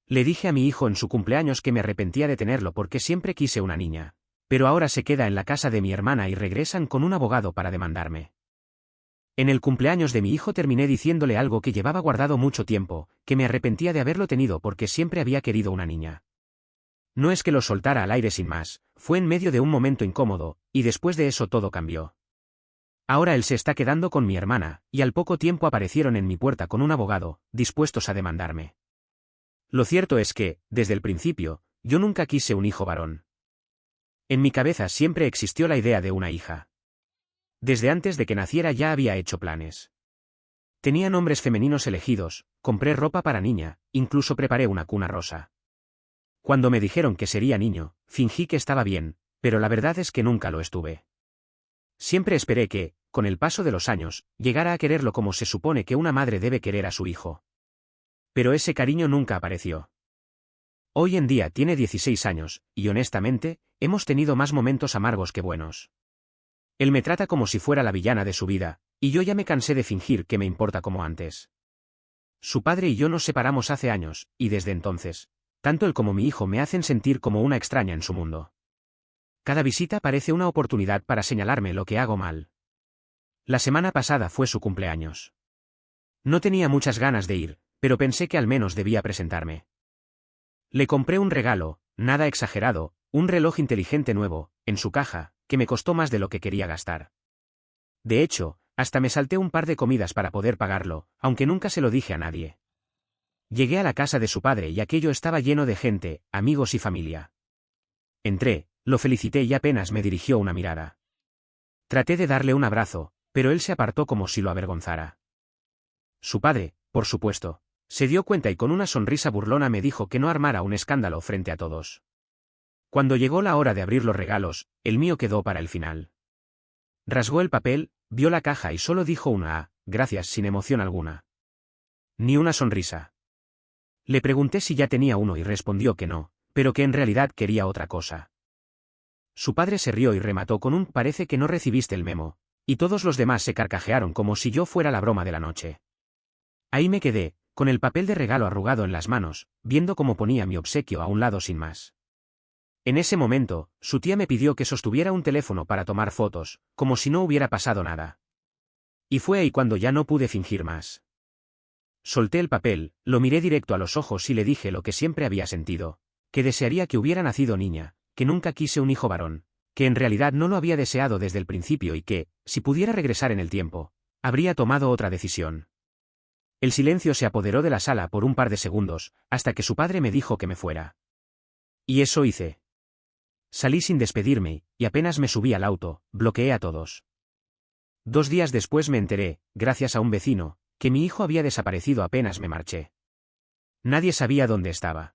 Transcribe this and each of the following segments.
Le dije a mi hijo en su cumpleaños que me arrepentía de tenerlo porque siempre quise una niña. Pero ahora se queda en la casa de mi hermana y regresan con un abogado para demandarme. En el cumpleaños de mi hijo terminé diciéndole algo que llevaba guardado mucho tiempo, que me arrepentía de haberlo tenido porque siempre había querido una niña. No es que lo soltara al aire sin más, fue en medio de un momento incómodo, y después de eso todo cambió. Ahora él se está quedando con mi hermana, y al poco tiempo aparecieron en mi puerta con un abogado, dispuestos a demandarme. Lo cierto es que, desde el principio, yo nunca quise un hijo varón. En mi cabeza siempre existió la idea de una hija. Desde antes de que naciera ya había hecho planes. Tenía nombres femeninos elegidos, compré ropa para niña, incluso preparé una cuna rosa. Cuando me dijeron que sería niño, fingí que estaba bien, pero la verdad es que nunca lo estuve. Siempre esperé que, con el paso de los años, llegara a quererlo como se supone que una madre debe querer a su hijo. Pero ese cariño nunca apareció. Hoy en día tiene 16 años, y honestamente, hemos tenido más momentos amargos que buenos. Él me trata como si fuera la villana de su vida, y yo ya me cansé de fingir que me importa como antes. Su padre y yo nos separamos hace años, y desde entonces, tanto él como mi hijo me hacen sentir como una extraña en su mundo. Cada visita parece una oportunidad para señalarme lo que hago mal. La semana pasada fue su cumpleaños. No tenía muchas ganas de ir, pero pensé que al menos debía presentarme. Le compré un regalo, nada exagerado, un reloj inteligente nuevo, en su caja, que me costó más de lo que quería gastar. De hecho, hasta me salté un par de comidas para poder pagarlo, aunque nunca se lo dije a nadie. Llegué a la casa de su padre y aquello estaba lleno de gente, amigos y familia. Entré, lo felicité y apenas me dirigió una mirada. Traté de darle un abrazo, pero él se apartó como si lo avergonzara. Su padre, por supuesto, se dio cuenta y con una sonrisa burlona me dijo que no armara un escándalo frente a todos. Cuando llegó la hora de abrir los regalos, el mío quedó para el final. Rasgó el papel, vio la caja y solo dijo una gracias sin emoción alguna. Ni una sonrisa. Le pregunté si ya tenía uno y respondió que no, pero que en realidad quería otra cosa. Su padre se rió y remató con un parece que no recibiste el memo, y todos los demás se carcajearon como si yo fuera la broma de la noche. Ahí me quedé, con el papel de regalo arrugado en las manos, viendo cómo ponía mi obsequio a un lado sin más. En ese momento, su tía me pidió que sostuviera un teléfono para tomar fotos, como si no hubiera pasado nada. Y fue ahí cuando ya no pude fingir más. Solté el papel, lo miré directo a los ojos y le dije lo que siempre había sentido, que desearía que hubiera nacido niña, que nunca quise un hijo varón, que en realidad no lo había deseado desde el principio y que, si pudiera regresar en el tiempo, habría tomado otra decisión. El silencio se apoderó de la sala por un par de segundos, hasta que su padre me dijo que me fuera. Y eso hice. Salí sin despedirme, y apenas me subí al auto, bloqueé a todos. 2 días después me enteré, gracias a un vecino, que mi hijo había desaparecido apenas me marché. Nadie sabía dónde estaba.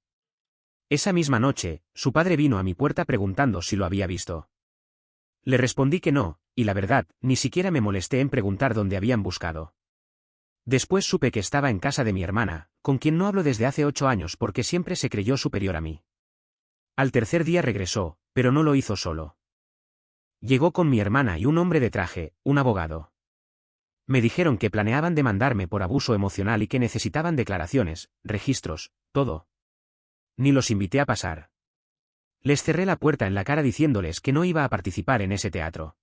Esa misma noche, su padre vino a mi puerta preguntando si lo había visto. Le respondí que no, y la verdad, ni siquiera me molesté en preguntar dónde habían buscado. Después supe que estaba en casa de mi hermana, con quien no hablo desde hace 8 años porque siempre se creyó superior a mí. Al tercer día regresó, pero no lo hizo solo. Llegó con mi hermana y un hombre de traje, un abogado. Me dijeron que planeaban demandarme por abuso emocional y que necesitaban declaraciones, registros, todo. Ni los invité a pasar. Les cerré la puerta en la cara diciéndoles que no iba a participar en ese teatro.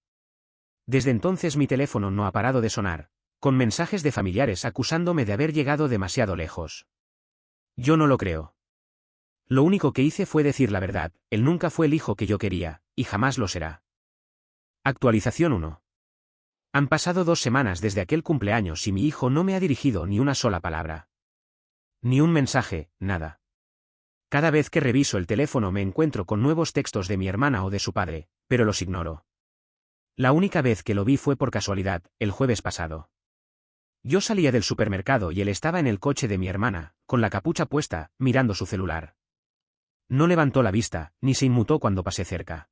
Desde entonces mi teléfono no ha parado de sonar, con mensajes de familiares acusándome de haber llegado demasiado lejos. Yo no lo creo. Lo único que hice fue decir la verdad, él nunca fue el hijo que yo quería, y jamás lo será. Actualización 1. Han pasado 2 semanas desde aquel cumpleaños y mi hijo no me ha dirigido ni una sola palabra. Ni un mensaje, nada. Cada vez que reviso el teléfono me encuentro con nuevos textos de mi hermana o de su padre, pero los ignoro. La única vez que lo vi fue por casualidad, el jueves pasado. Yo salía del supermercado y él estaba en el coche de mi hermana, con la capucha puesta, mirando su celular. No levantó la vista, ni se inmutó cuando pasé cerca.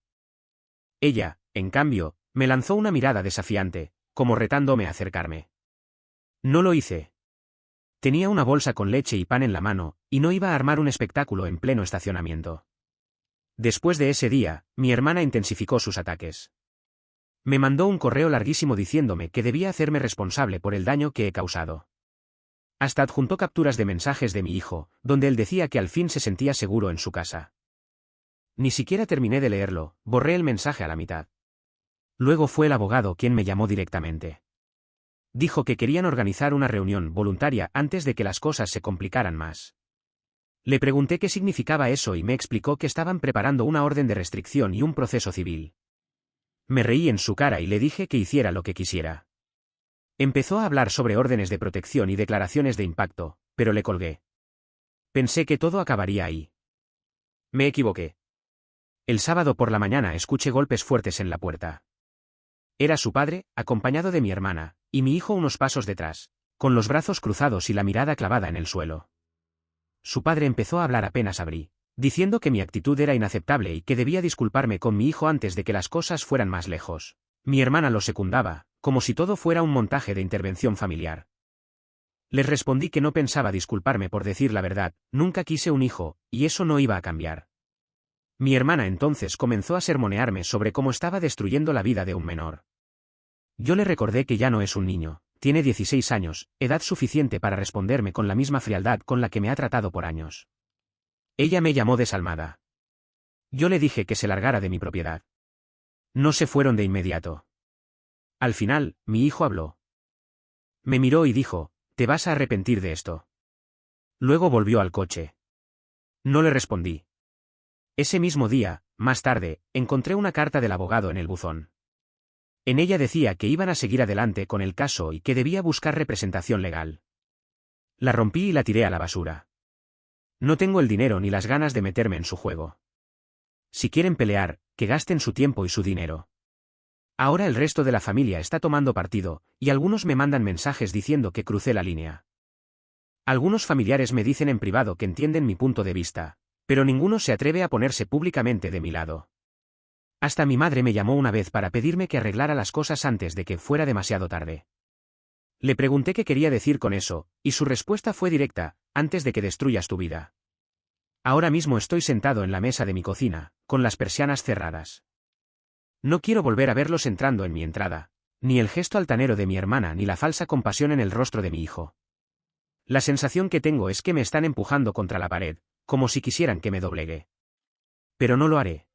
Ella, en cambio, me lanzó una mirada desafiante, como retándome a acercarme. No lo hice. Tenía una bolsa con leche y pan en la mano, y no iba a armar un espectáculo en pleno estacionamiento. Después de ese día, mi hermana intensificó sus ataques. Me mandó un correo larguísimo diciéndome que debía hacerme responsable por el daño que he causado. Hasta adjuntó capturas de mensajes de mi hijo, donde él decía que al fin se sentía seguro en su casa. Ni siquiera terminé de leerlo, borré el mensaje a la mitad. Luego fue el abogado quien me llamó directamente. Dijo que querían organizar una reunión voluntaria antes de que las cosas se complicaran más. Le pregunté qué significaba eso y me explicó que estaban preparando una orden de restricción y un proceso civil. Me reí en su cara y le dije que hiciera lo que quisiera. Empezó a hablar sobre órdenes de protección y declaraciones de impacto, pero le colgué. Pensé que todo acabaría ahí. Me equivoqué. El sábado por la mañana escuché golpes fuertes en la puerta. Era su padre, acompañado de mi hermana, y mi hijo unos pasos detrás, con los brazos cruzados y la mirada clavada en el suelo. Su padre empezó a hablar apenas abrí, diciendo que mi actitud era inaceptable y que debía disculparme con mi hijo antes de que las cosas fueran más lejos. Mi hermana lo secundaba, como si todo fuera un montaje de intervención familiar. Les respondí que no pensaba disculparme por decir la verdad, nunca quise un hijo, y eso no iba a cambiar. Mi hermana entonces comenzó a sermonearme sobre cómo estaba destruyendo la vida de un menor. Yo le recordé que ya no es un niño, tiene 16 años, edad suficiente para responderme con la misma frialdad con la que me ha tratado por años. Ella me llamó desalmada. Yo le dije que se largara de mi propiedad. No se fueron de inmediato. Al final, mi hijo habló. Me miró y dijo, «Te vas a arrepentir de esto». Luego volvió al coche. No le respondí. Ese mismo día, más tarde, encontré una carta del abogado en el buzón. En ella decía que iban a seguir adelante con el caso y que debía buscar representación legal. La rompí y la tiré a la basura. No tengo el dinero ni las ganas de meterme en su juego. Si quieren pelear, que gasten su tiempo y su dinero. Ahora el resto de la familia está tomando partido, y algunos me mandan mensajes diciendo que crucé la línea. Algunos familiares me dicen en privado que entienden mi punto de vista, pero ninguno se atreve a ponerse públicamente de mi lado. Hasta mi madre me llamó una vez para pedirme que arreglara las cosas antes de que fuera demasiado tarde. Le pregunté qué quería decir con eso, y su respuesta fue directa, antes de que destruyas tu vida. Ahora mismo estoy sentado en la mesa de mi cocina, con las persianas cerradas. No quiero volver a verlos entrando en mi entrada, ni el gesto altanero de mi hermana ni la falsa compasión en el rostro de mi hijo. La sensación que tengo es que me están empujando contra la pared, como si quisieran que me doblegue. Pero no lo haré.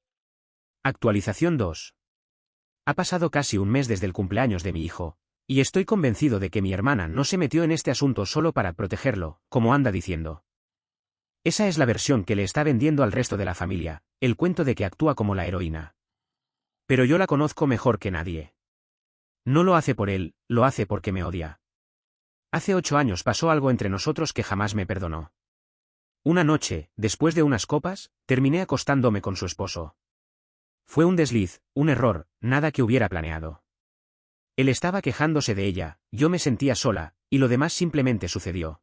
Actualización 2. Ha pasado casi un mes desde el cumpleaños de mi hijo, y estoy convencido de que mi hermana no se metió en este asunto solo para protegerlo, como anda diciendo. Esa es la versión que le está vendiendo al resto de la familia, el cuento de que actúa como la heroína. Pero yo la conozco mejor que nadie. No lo hace por él, lo hace porque me odia. Hace 8 años pasó algo entre nosotros que jamás me perdonó. Una noche, después de unas copas, terminé acostándome con su esposo. Fue un desliz, un error, nada que hubiera planeado. Él estaba quejándose de ella, yo me sentía sola, y lo demás simplemente sucedió.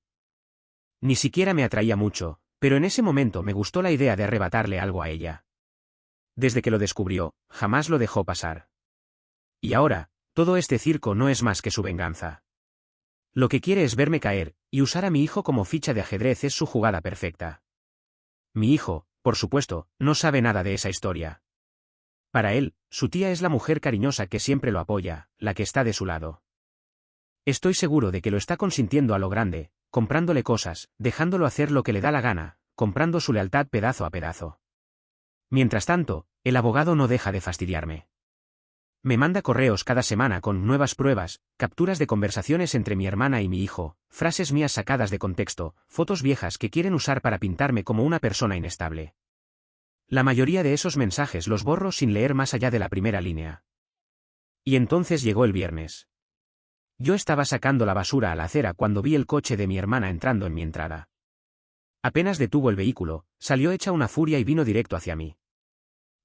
Ni siquiera me atraía mucho, pero en ese momento me gustó la idea de arrebatarle algo a ella. Desde que lo descubrió, jamás lo dejó pasar. Y ahora, todo este circo no es más que su venganza. Lo que quiere es verme caer, y usar a mi hijo como ficha de ajedrez es su jugada perfecta. Mi hijo, por supuesto, no sabe nada de esa historia. Para él, su tía es la mujer cariñosa que siempre lo apoya, la que está de su lado. Estoy seguro de que lo está consintiendo a lo grande, comprándole cosas, dejándolo hacer lo que le da la gana, comprando su lealtad pedazo a pedazo. Mientras tanto, el abogado no deja de fastidiarme. Me manda correos cada semana con nuevas pruebas, capturas de conversaciones entre mi hermana y mi hijo, frases mías sacadas de contexto, fotos viejas que quieren usar para pintarme como una persona inestable. La mayoría de esos mensajes los borro sin leer más allá de la primera línea. Y entonces llegó el viernes. Yo estaba sacando la basura a la acera cuando vi el coche de mi hermana entrando en mi entrada. Apenas detuvo el vehículo, salió hecha una furia y vino directo hacia mí.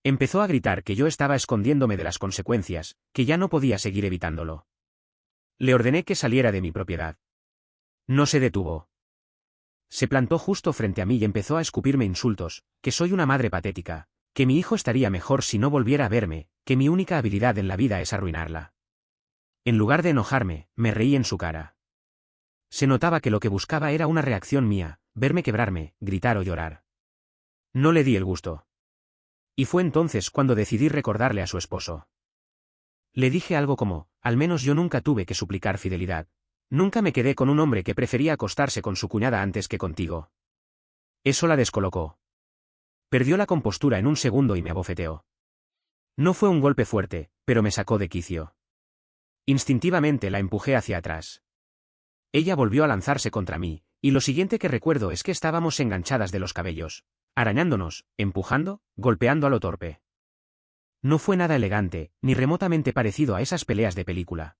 Empezó a gritar que yo estaba escondiéndome de las consecuencias, que ya no podía seguir evitándolo. Le ordené que saliera de mi propiedad. No se detuvo. Se plantó justo frente a mí y empezó a escupirme insultos, que soy una madre patética, que mi hijo estaría mejor si no volviera a verme, que mi única habilidad en la vida es arruinarla. En lugar de enojarme, me reí en su cara. Se notaba que lo que buscaba era una reacción mía, verme quebrarme, gritar o llorar. No le di el gusto. Y fue entonces cuando decidí recordarle a su esposo. Le dije algo como, al menos yo nunca tuve que suplicar fidelidad. Nunca me quedé con un hombre que prefería acostarse con su cuñada antes que contigo. Eso la descolocó. Perdió la compostura en un segundo y me abofeteó. No fue un golpe fuerte, pero me sacó de quicio. Instintivamente la empujé hacia atrás. Ella volvió a lanzarse contra mí, y lo siguiente que recuerdo es que estábamos enganchadas de los cabellos, arañándonos, empujando, golpeando a lo torpe. No fue nada elegante, ni remotamente parecido a esas peleas de película.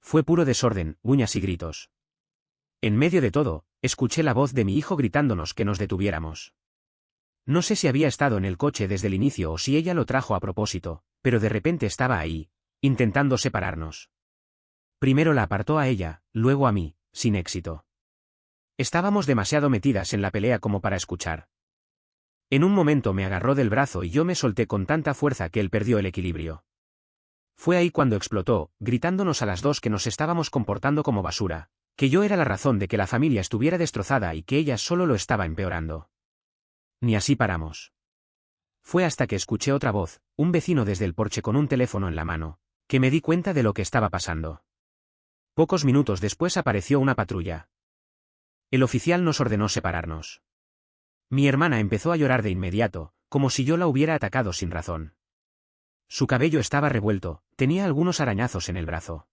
Fue puro desorden, uñas y gritos. En medio de todo, escuché la voz de mi hijo gritándonos que nos detuviéramos. No sé si había estado en el coche desde el inicio o si ella lo trajo a propósito, pero de repente estaba ahí, intentando separarnos. Primero la apartó a ella, luego a mí, sin éxito. Estábamos demasiado metidas en la pelea como para escuchar. En un momento me agarró del brazo y yo me solté con tanta fuerza que él perdió el equilibrio. Fue ahí cuando explotó, gritándonos a las dos que nos estábamos comportando como basura, que yo era la razón de que la familia estuviera destrozada y que ella solo lo estaba empeorando. Ni así paramos. Fue hasta que escuché otra voz, un vecino desde el porche con un teléfono en la mano, que me di cuenta de lo que estaba pasando. Pocos minutos después apareció una patrulla. El oficial nos ordenó separarnos. Mi hermana empezó a llorar de inmediato, como si yo la hubiera atacado sin razón. Su cabello estaba revuelto, tenía algunos arañazos en el brazo.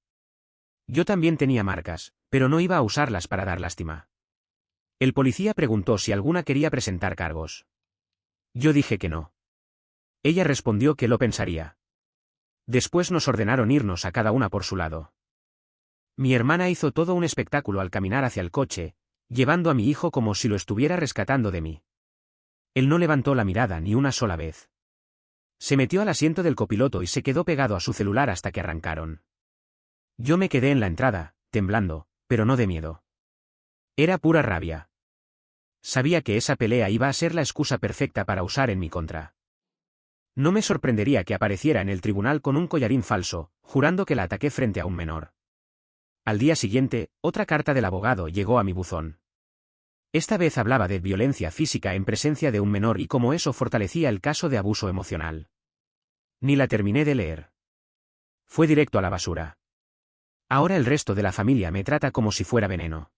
Yo también tenía marcas, pero no iba a usarlas para dar lástima. El policía preguntó si alguna quería presentar cargos. Yo dije que no. Ella respondió que lo pensaría. Después nos ordenaron irnos a cada una por su lado. Mi hermana hizo todo un espectáculo al caminar hacia el coche, llevando a mi hijo como si lo estuviera rescatando de mí. Él no levantó la mirada ni una sola vez. Se metió al asiento del copiloto y se quedó pegado a su celular hasta que arrancaron. Yo me quedé en la entrada, temblando, pero no de miedo. Era pura rabia. Sabía que esa pelea iba a ser la excusa perfecta para usar en mi contra. No me sorprendería que apareciera en el tribunal con un collarín falso, jurando que la ataqué frente a un menor. Al día siguiente, otra carta del abogado llegó a mi buzón. Esta vez hablaba de violencia física en presencia de un menor y cómo eso fortalecía el caso de abuso emocional. Ni la terminé de leer. Fue directo a la basura. Ahora el resto de la familia me trata como si fuera veneno.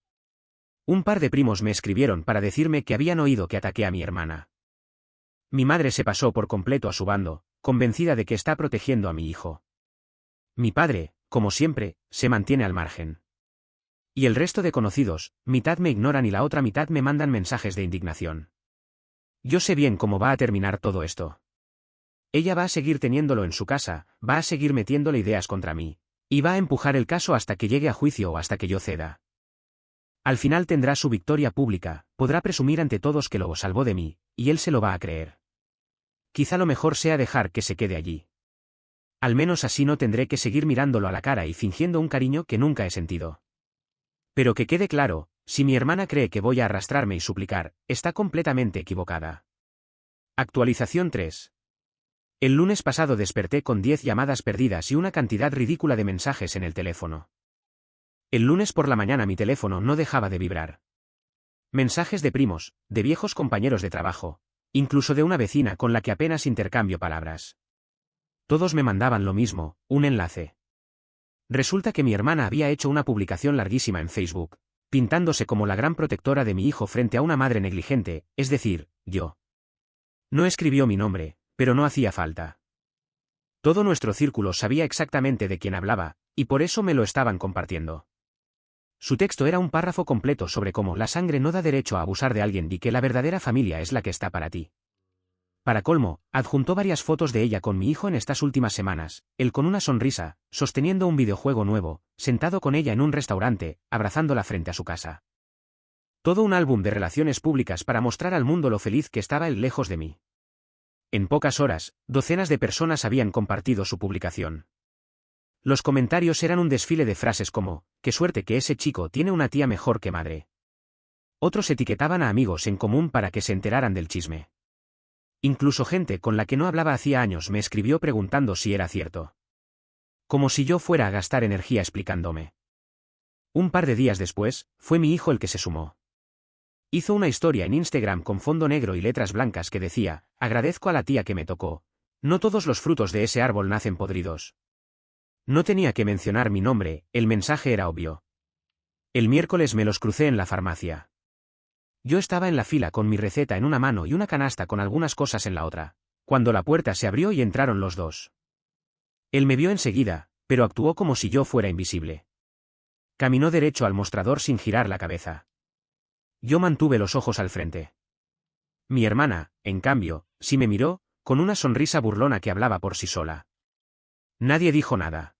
Un par de primos me escribieron para decirme que habían oído que ataqué a mi hermana. Mi madre se pasó por completo a su bando, convencida de que está protegiendo a mi hijo. Mi padre, como siempre, se mantiene al margen. Y el resto de conocidos, mitad me ignoran y la otra mitad me mandan mensajes de indignación. Yo sé bien cómo va a terminar todo esto. Ella va a seguir teniéndolo en su casa, va a seguir metiéndole ideas contra mí, y va a empujar el caso hasta que llegue a juicio o hasta que yo ceda. Al final tendrá su victoria pública, podrá presumir ante todos que lo salvó de mí, y él se lo va a creer. Quizá lo mejor sea dejar que se quede allí. Al menos así no tendré que seguir mirándolo a la cara y fingiendo un cariño que nunca he sentido. Pero que quede claro, si mi hermana cree que voy a arrastrarme y suplicar, está completamente equivocada. Actualización 3. El lunes pasado desperté con 10 llamadas perdidas y una cantidad ridícula de mensajes en el teléfono. El lunes por la mañana mi teléfono no dejaba de vibrar. Mensajes de primos, de viejos compañeros de trabajo, incluso de una vecina con la que apenas intercambio palabras. Todos me mandaban lo mismo, un enlace. Resulta que mi hermana había hecho una publicación larguísima en Facebook, pintándose como la gran protectora de mi hijo frente a una madre negligente, es decir, yo. No escribió mi nombre, pero no hacía falta. Todo nuestro círculo sabía exactamente de quién hablaba, y por eso me lo estaban compartiendo. Su texto era un párrafo completo sobre cómo la sangre no da derecho a abusar de alguien y que la verdadera familia es la que está para ti. Para colmo, adjuntó varias fotos de ella con mi hijo en estas últimas semanas, él con una sonrisa, sosteniendo un videojuego nuevo, sentado con ella en un restaurante, abrazándola frente a su casa. Todo un álbum de relaciones públicas para mostrar al mundo lo feliz que estaba él lejos de mí. En pocas horas, docenas de personas habían compartido su publicación. Los comentarios eran un desfile de frases como, qué suerte que ese chico tiene una tía mejor que madre. Otros etiquetaban a amigos en común para que se enteraran del chisme. Incluso gente con la que no hablaba hacía años me escribió preguntando si era cierto. Como si yo fuera a gastar energía explicándome. Un par de días después, fue mi hijo el que se sumó. Hizo una historia en Instagram con fondo negro y letras blancas que decía, agradezco a la tía que me tocó. No todos los frutos de ese árbol nacen podridos. No tenía que mencionar mi nombre, el mensaje era obvio. El miércoles me los crucé en la farmacia. Yo estaba en la fila con mi receta en una mano y una canasta con algunas cosas en la otra, cuando la puerta se abrió y entraron los dos. Él me vio enseguida, pero actuó como si yo fuera invisible. Caminó derecho al mostrador sin girar la cabeza. Yo mantuve los ojos al frente. Mi hermana, en cambio, sí me miró, con una sonrisa burlona que hablaba por sí sola. Nadie dijo nada.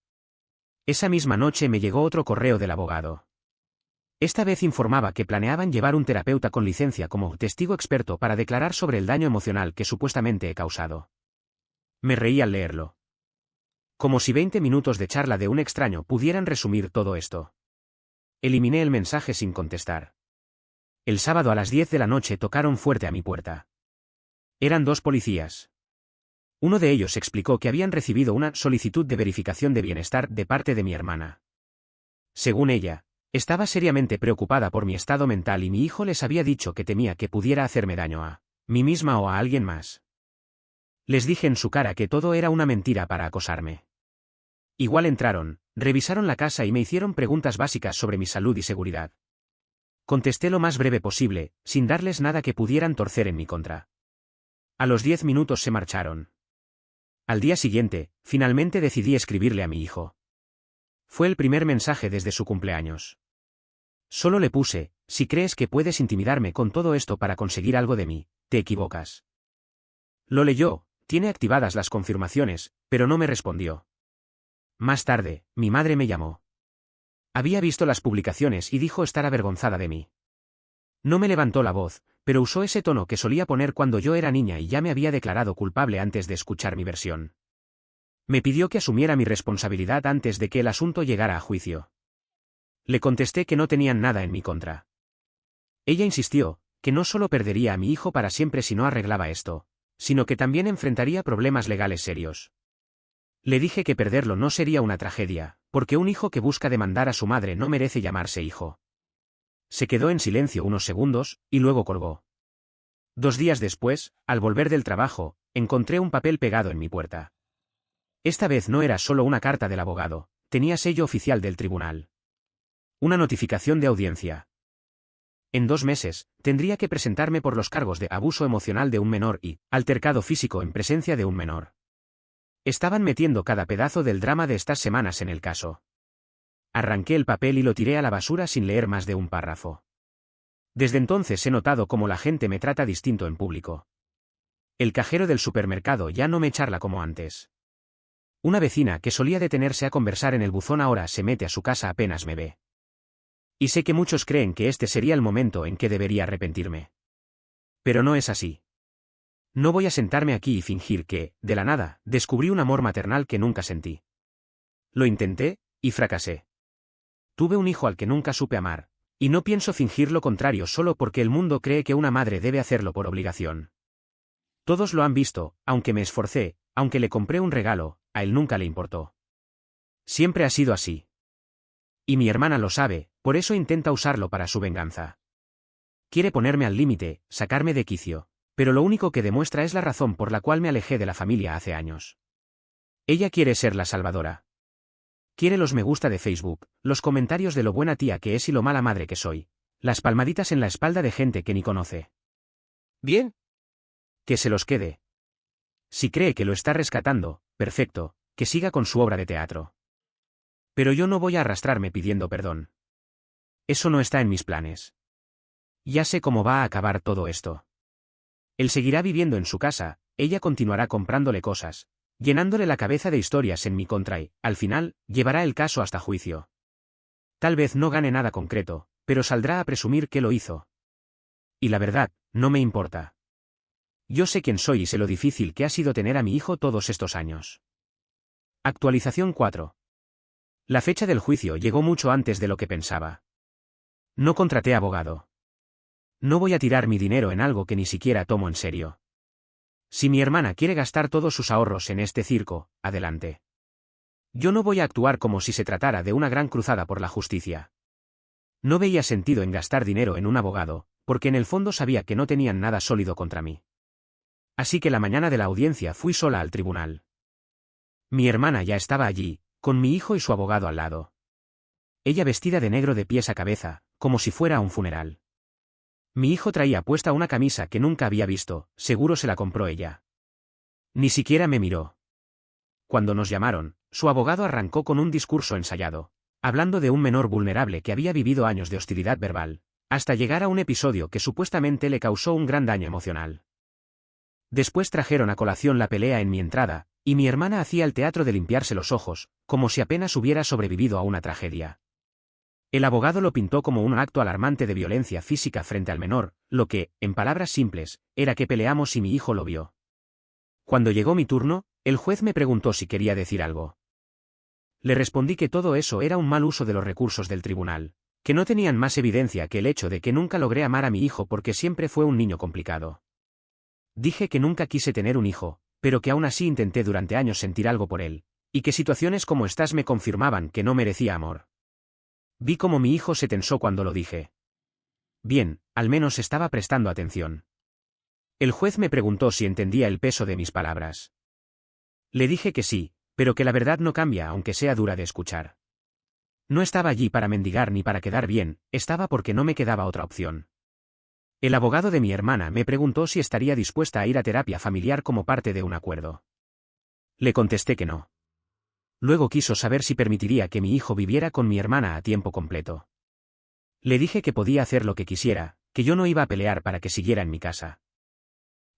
Esa misma noche me llegó otro correo del abogado. Esta vez informaba que planeaban llevar un terapeuta con licencia como testigo experto para declarar sobre el daño emocional que supuestamente he causado. Me reí al leerlo. Como si 20 minutos de charla de un extraño pudieran resumir todo esto. Eliminé el mensaje sin contestar. El sábado a las 10 de la noche tocaron fuerte a mi puerta. Eran dos policías. Uno de ellos explicó que habían recibido una solicitud de verificación de bienestar de parte de mi hermana. Según ella, estaba seriamente preocupada por mi estado mental y mi hijo les había dicho que temía que pudiera hacerme daño a mí misma o a alguien más. Les dije en su cara que todo era una mentira para acosarme. Igual entraron, revisaron la casa y me hicieron preguntas básicas sobre mi salud y seguridad. Contesté lo más breve posible, sin darles nada que pudieran torcer en mi contra. A los 10 minutos se marcharon. Al día siguiente, finalmente decidí escribirle a mi hijo. Fue el primer mensaje desde su cumpleaños. Solo le puse: si crees que puedes intimidarme con todo esto para conseguir algo de mí, te equivocas. Lo leyó, tiene activadas las confirmaciones, pero no me respondió. Más tarde, mi madre me llamó. Había visto las publicaciones y dijo estar avergonzada de mí. No me levantó la voz, pero usó ese tono que solía poner cuando yo era niña y ya me había declarado culpable antes de escuchar mi versión. Me pidió que asumiera mi responsabilidad antes de que el asunto llegara a juicio. Le contesté que no tenían nada en mi contra. Ella insistió, que no solo perdería a mi hijo para siempre si no arreglaba esto, sino que también enfrentaría problemas legales serios. Le dije que perderlo no sería una tragedia, porque un hijo que busca demandar a su madre no merece llamarse hijo. Se quedó en silencio unos segundos, y luego colgó. 2 días después, al volver del trabajo, encontré un papel pegado en mi puerta. Esta vez no era solo una carta del abogado, tenía sello oficial del tribunal. Una notificación de audiencia. En 2 meses, tendría que presentarme por los cargos de abuso emocional de un menor y altercado físico en presencia de un menor. Estaban metiendo cada pedazo del drama de estas semanas en el caso. Arranqué el papel y lo tiré a la basura sin leer más de un párrafo. Desde entonces he notado cómo la gente me trata distinto en público. El cajero del supermercado ya no me charla como antes. Una vecina que solía detenerse a conversar en el buzón ahora se mete a su casa apenas me ve. Y sé que muchos creen que este sería el momento en que debería arrepentirme. Pero no es así. No voy a sentarme aquí y fingir que, de la nada, descubrí un amor maternal que nunca sentí. Lo intenté, y fracasé. Tuve un hijo al que nunca supe amar, y no pienso fingir lo contrario solo porque el mundo cree que una madre debe hacerlo por obligación. Todos lo han visto, aunque me esforcé, aunque le compré un regalo, a él nunca le importó. Siempre ha sido así. Y mi hermana lo sabe, por eso intenta usarlo para su venganza. Quiere ponerme al límite, sacarme de quicio, pero lo único que demuestra es la razón por la cual me alejé de la familia hace años. Ella quiere ser la salvadora. Quiere los me gusta de Facebook, los comentarios de lo buena tía que es y lo mala madre que soy, las palmaditas en la espalda de gente que ni conoce. Bien. Que se los quede. Si cree que lo está rescatando, perfecto, que siga con su obra de teatro. Pero yo no voy a arrastrarme pidiendo perdón. Eso no está en mis planes. Ya sé cómo va a acabar todo esto. Él seguirá viviendo en su casa, ella continuará comprándole cosas, llenándole la cabeza de historias en mi contra y, al final, llevará el caso hasta juicio. Tal vez no gane nada concreto, pero saldrá a presumir que lo hizo. Y la verdad, no me importa. Yo sé quién soy y sé lo difícil que ha sido tener a mi hijo todos estos años. Actualización 4. La fecha del juicio llegó mucho antes de lo que pensaba. No contraté abogado. No voy a tirar mi dinero en algo que ni siquiera tomo en serio. Si mi hermana quiere gastar todos sus ahorros en este circo, adelante. Yo no voy a actuar como si se tratara de una gran cruzada por la justicia. No veía sentido en gastar dinero en un abogado, porque en el fondo sabía que no tenían nada sólido contra mí. Así que la mañana de la audiencia fui sola al tribunal. Mi hermana ya estaba allí, con mi hijo y su abogado al lado. ella vestida de negro de pies a cabeza, como si fuera a un funeral. Mi hijo traía puesta una camisa que nunca había visto, seguro se la compró ella. Ni siquiera me miró. Cuando nos llamaron, su abogado arrancó con un discurso ensayado, hablando de un menor vulnerable que había vivido años de hostilidad verbal, hasta llegar a un episodio que supuestamente le causó un gran daño emocional. Después trajeron a colación la pelea en mi entrada, y mi hermana hacía el teatro de limpiarse los ojos, como si apenas hubiera sobrevivido a una tragedia. El abogado lo pintó como un acto alarmante de violencia física frente al menor, lo que, en palabras simples, era que peleamos y mi hijo lo vio. Cuando llegó mi turno, el juez me preguntó si quería decir algo. Le respondí que todo eso era un mal uso de los recursos del tribunal, que no tenían más evidencia que el hecho de que nunca logré amar a mi hijo porque siempre fue un niño complicado. Dije que nunca quise tener un hijo, pero que aún así intenté durante años sentir algo por él, y que situaciones como estas me confirmaban que no merecía amor. Vi cómo mi hijo se tensó cuando lo dije. Bien, al menos estaba prestando atención. El juez me preguntó si entendía el peso de mis palabras. Le dije que sí, pero que la verdad no cambia aunque sea dura de escuchar. No estaba allí para mendigar ni para quedar bien, estaba porque no me quedaba otra opción. El abogado de mi hermana me preguntó si estaría dispuesta a ir a terapia familiar como parte de un acuerdo. Le contesté que no. Luego quiso saber si permitiría que mi hijo viviera con mi hermana a tiempo completo. Le dije que podía hacer lo que quisiera, que yo no iba a pelear para que siguiera en mi casa.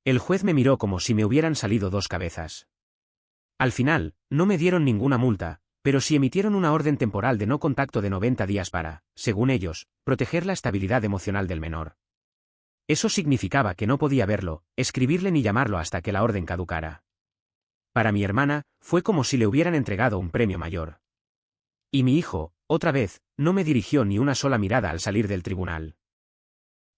El juez me miró como si me hubieran salido dos cabezas. Al final, no me dieron ninguna multa, pero sí emitieron una orden temporal de no contacto de 90 días para, según ellos, proteger la estabilidad emocional del menor. Eso significaba que no podía verlo, escribirle ni llamarlo hasta que la orden caducara. Para mi hermana, fue como si le hubieran entregado un premio mayor. Y mi hijo, otra vez, no me dirigió ni una sola mirada al salir del tribunal.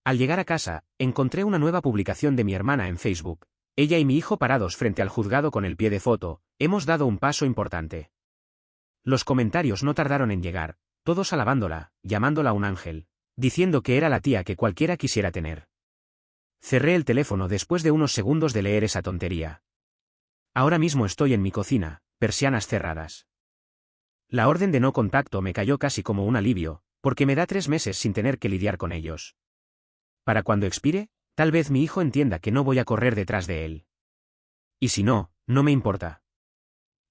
Al llegar a casa, encontré una nueva publicación de mi hermana en Facebook. Ella y mi hijo parados frente al juzgado con el pie de foto, hemos dado un paso importante. Los comentarios no tardaron en llegar, todos alabándola, llamándola un ángel, diciendo que era la tía que cualquiera quisiera tener. Cerré el teléfono después de unos segundos de leer esa tontería. Ahora mismo estoy en mi cocina, persianas cerradas. La orden de no contacto me cayó casi como un alivio, porque me da 3 meses sin tener que lidiar con ellos. Para cuando expire, tal vez mi hijo entienda que no voy a correr detrás de él. Y si no, no me importa.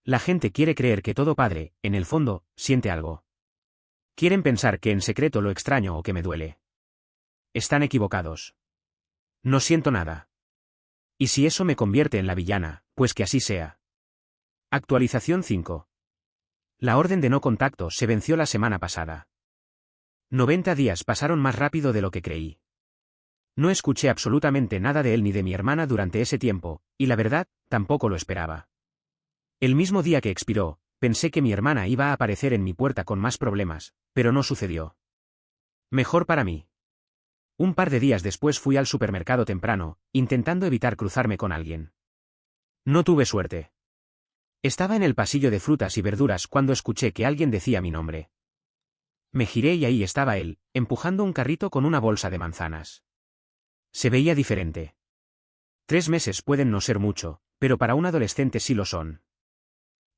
La gente quiere creer que todo padre, en el fondo, siente algo. Quieren pensar que en secreto lo extraño o que me duele. Están equivocados. No siento nada. Y si eso me convierte en la villana, pues que así sea. Actualización 5. La orden de no contacto se venció la semana pasada. 90 días pasaron más rápido de lo que creí. No escuché absolutamente nada de él ni de mi hermana durante ese tiempo, y la verdad, tampoco lo esperaba. El mismo día que expiró, pensé que mi hermana iba a aparecer en mi puerta con más problemas, pero no sucedió. Mejor para mí. Un par de días después fui al supermercado temprano, intentando evitar cruzarme con alguien. No tuve suerte. Estaba en el pasillo de frutas y verduras cuando escuché que alguien decía mi nombre. Me giré y ahí estaba él, empujando un carrito con una bolsa de manzanas. Se veía diferente. 3 meses pueden no ser mucho, pero para un adolescente sí lo son.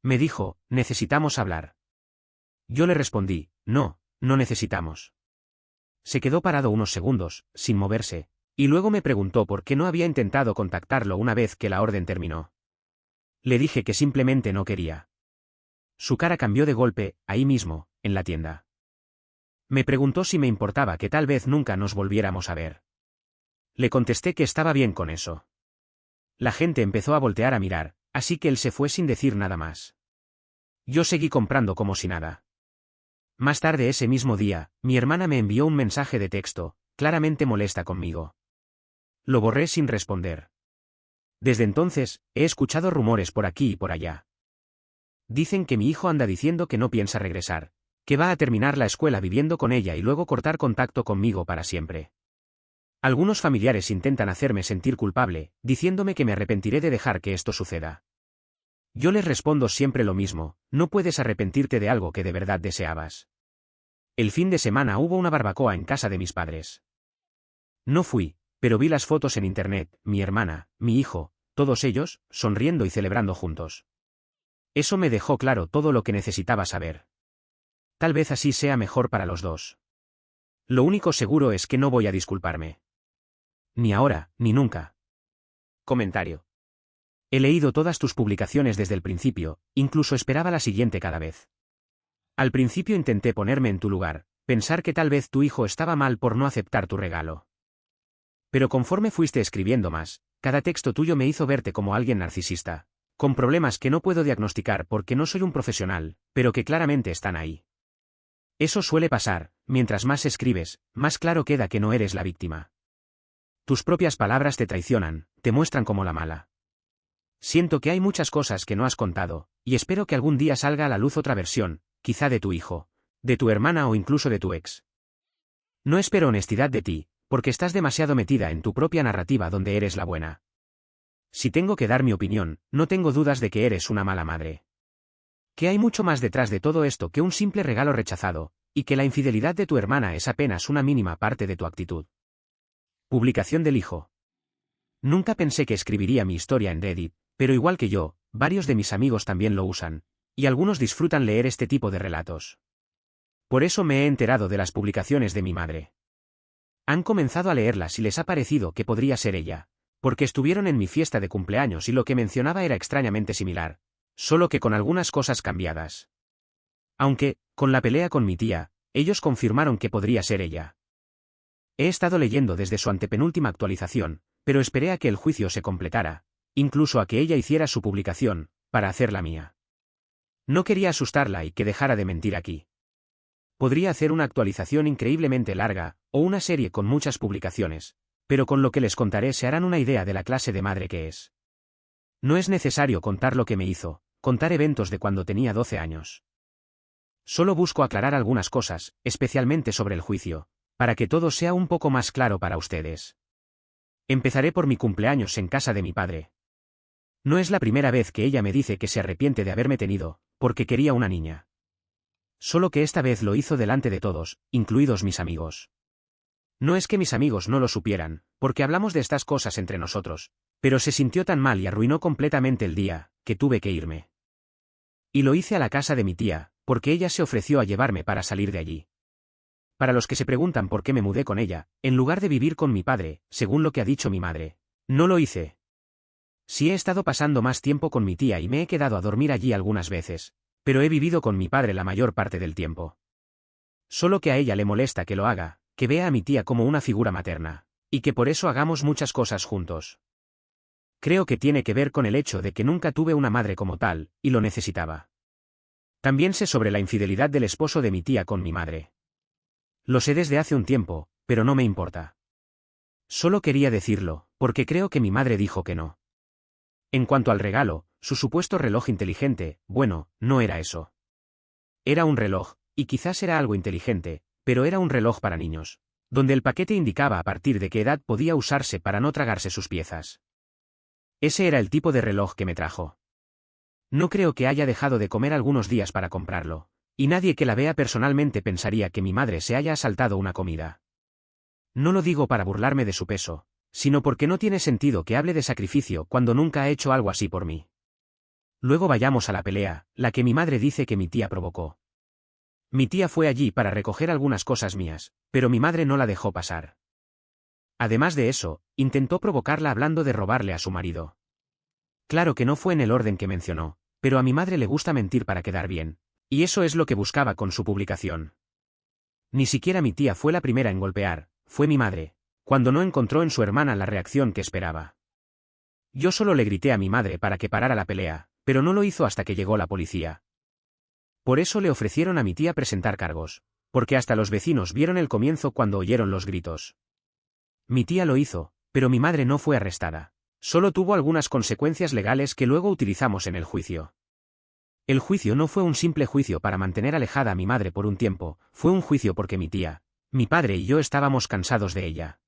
Me dijo, necesitamos hablar. Yo le respondí, no, no necesitamos. Se quedó parado unos segundos, sin moverse, y luego me preguntó por qué no había intentado contactarlo una vez que la orden terminó. Le dije que simplemente no quería. Su cara cambió de golpe, ahí mismo, en la tienda. Me preguntó si me importaba que tal vez nunca nos volviéramos a ver. Le contesté que estaba bien con eso. La gente empezó a voltear a mirar, así que él se fue sin decir nada más. Yo seguí comprando como si nada. Más tarde ese mismo día, mi hermana me envió un mensaje de texto, claramente molesta conmigo. Lo borré sin responder. Desde entonces, he escuchado rumores por aquí y por allá. Dicen que mi hijo anda diciendo que no piensa regresar, que va a terminar la escuela viviendo con ella y luego cortar contacto conmigo para siempre. Algunos familiares intentan hacerme sentir culpable, diciéndome que me arrepentiré de dejar que esto suceda. Yo les respondo siempre lo mismo, no puedes arrepentirte de algo que de verdad deseabas. El fin de semana hubo una barbacoa en casa de mis padres. No fui, pero vi las fotos en internet, mi hermana, mi hijo, todos ellos, sonriendo y celebrando juntos. Eso me dejó claro todo lo que necesitaba saber. tal vez así sea mejor para los dos. Lo único seguro es que no voy a disculparme. Ni ahora, ni nunca. Comentario. He leído todas tus publicaciones desde el principio, incluso esperaba la siguiente cada vez. Al principio intenté ponerme en tu lugar, pensar que tal vez tu hijo estaba mal por no aceptar tu regalo. Pero conforme fuiste escribiendo más, cada texto tuyo me hizo verte como alguien narcisista, con problemas que no puedo diagnosticar porque no soy un profesional, pero que claramente están ahí. Eso suele pasar, mientras más escribes, más claro queda que no eres la víctima. Tus propias palabras te traicionan, te muestran como la mala. Siento que hay muchas cosas que no has contado, y espero que algún día salga a la luz otra versión, quizá de tu hijo, de tu hermana o incluso de tu ex. No espero honestidad de ti, porque estás demasiado metida en tu propia narrativa donde eres la buena. Si tengo que dar mi opinión, no tengo dudas de que eres una mala madre. Que hay mucho más detrás de todo esto que un simple regalo rechazado, y que la infidelidad de tu hermana es apenas una mínima parte de tu actitud. Publicación del hijo. Nunca pensé que escribiría mi historia en Reddit, pero igual que yo, varios de mis amigos también lo usan, y algunos disfrutan leer este tipo de relatos. Por eso me he enterado de las publicaciones de mi madre. Han comenzado a leerlas y les ha parecido que podría ser ella, porque estuvieron en mi fiesta de cumpleaños y lo que mencionaba era extrañamente similar, solo que con algunas cosas cambiadas. Aunque, con la pelea con mi tía, ellos confirmaron que podría ser ella. He estado leyendo desde su antepenúltima actualización, pero esperé a que el juicio se completara, incluso a que ella hiciera su publicación, para hacer la mía. No quería asustarla y que dejara de mentir aquí. Podría hacer una actualización increíblemente larga, o una serie con muchas publicaciones, pero con lo que les contaré se harán una idea de la clase de madre que es. No es necesario contar lo que me hizo, contar eventos de cuando tenía 12 años. Solo busco aclarar algunas cosas, especialmente sobre el juicio, para que todo sea un poco más claro para ustedes. Empezaré por mi cumpleaños en casa de mi padre. No es la primera vez que ella me dice que se arrepiente de haberme tenido, porque quería una niña. Solo que esta vez lo hizo delante de todos, incluidos mis amigos. No es que mis amigos no lo supieran, porque hablamos de estas cosas entre nosotros, pero se sintió tan mal y arruinó completamente el día, que tuve que irme. Y lo hice a la casa de mi tía, porque ella se ofreció a llevarme para salir de allí. Para los que se preguntan por qué me mudé con ella, en lugar de vivir con mi padre, según lo que ha dicho mi madre, no lo hice. Sí he estado pasando más tiempo con mi tía y me he quedado a dormir allí algunas veces, pero he vivido con mi padre la mayor parte del tiempo. Solo que a ella le molesta que lo haga, que vea a mi tía como una figura materna, y que por eso hagamos muchas cosas juntos. Creo que tiene que ver con el hecho de que nunca tuve una madre como tal, y lo necesitaba. También sé sobre la infidelidad del esposo de mi tía con mi madre. Lo sé desde hace un tiempo, pero no me importa. Solo quería decirlo, porque creo que mi madre dijo que no. En cuanto al regalo, su supuesto reloj inteligente, bueno, no era eso. Era un reloj, y quizás era algo inteligente, pero era un reloj para niños, donde el paquete indicaba a partir de qué edad podía usarse para no tragarse sus piezas. Ese era el tipo de reloj que me trajo. No creo que haya dejado de comer algunos días para comprarlo, y nadie que la vea personalmente pensaría que mi madre se haya asaltado una comida. No lo digo para burlarme de su peso, sino porque no tiene sentido que hable de sacrificio cuando nunca ha hecho algo así por mí. Luego vayamos a la pelea, la que mi madre dice que mi tía provocó. Mi tía fue allí para recoger algunas cosas mías, pero mi madre no la dejó pasar. Además de eso, intentó provocarla hablando de robarle a su marido. Claro que no fue en el orden que mencionó, pero a mi madre le gusta mentir para quedar bien, y eso es lo que buscaba con su publicación. Ni siquiera mi tía fue la primera en golpear, fue mi madre, cuando no encontró en su hermana la reacción que esperaba. Yo solo le grité a mi madre para que parara la pelea, pero no lo hizo hasta que llegó la policía. Por eso le ofrecieron a mi tía presentar cargos, porque hasta los vecinos vieron el comienzo cuando oyeron los gritos. Mi tía lo hizo, pero mi madre no fue arrestada. Solo tuvo algunas consecuencias legales que luego utilizamos en el juicio. El juicio no fue un simple juicio para mantener alejada a mi madre por un tiempo, fue un juicio porque mi tía, mi padre y yo estábamos cansados de ella.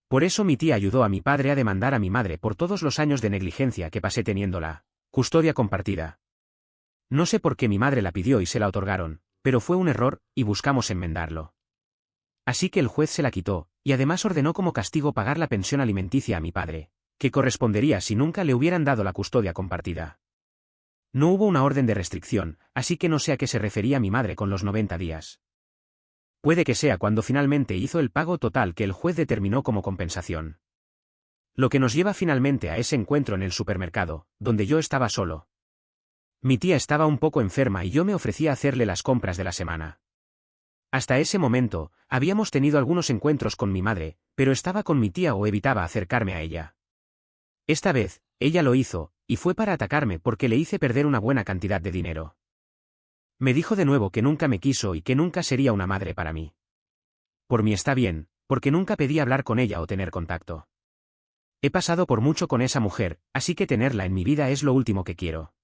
Por eso mi tía ayudó a mi padre a demandar a mi madre por todos los años de negligencia que pasé teniéndola, custodia compartida. No sé por qué mi madre la pidió y se la otorgaron, pero fue un error, y buscamos enmendarlo. Así que el juez se la quitó, y además ordenó como castigo pagar la pensión alimenticia a mi padre, que correspondería si nunca le hubieran dado la custodia compartida. No hubo una orden de restricción, así que no sé a qué se refería mi madre con los 90 días. Puede que sea cuando finalmente hizo el pago total que el juez determinó como compensación. Lo que nos lleva finalmente a ese encuentro en el supermercado, donde yo estaba solo. Mi tía estaba un poco enferma y yo me ofrecía hacerle las compras de la semana. Hasta ese momento, habíamos tenido algunos encuentros con mi madre, pero estaba con mi tía o evitaba acercarme a ella. Esta vez, ella lo hizo, y fue para atacarme porque le hice perder una buena cantidad de dinero. Me dijo de nuevo que nunca me quiso y que nunca sería una madre para mí. Por mí está bien, porque nunca pedí hablar con ella o tener contacto. He pasado por mucho con esa mujer, así que tenerla en mi vida es lo último que quiero.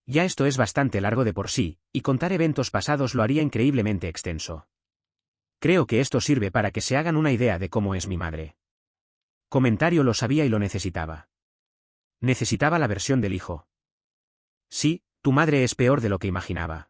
Ya esto es bastante largo de por sí, y contar eventos pasados lo haría increíblemente extenso. Creo que esto sirve para que se hagan una idea de cómo es mi madre. Comentario: lo sabía y lo necesitaba. Necesitaba la versión del hijo. Sí, tu madre es peor de lo que imaginaba.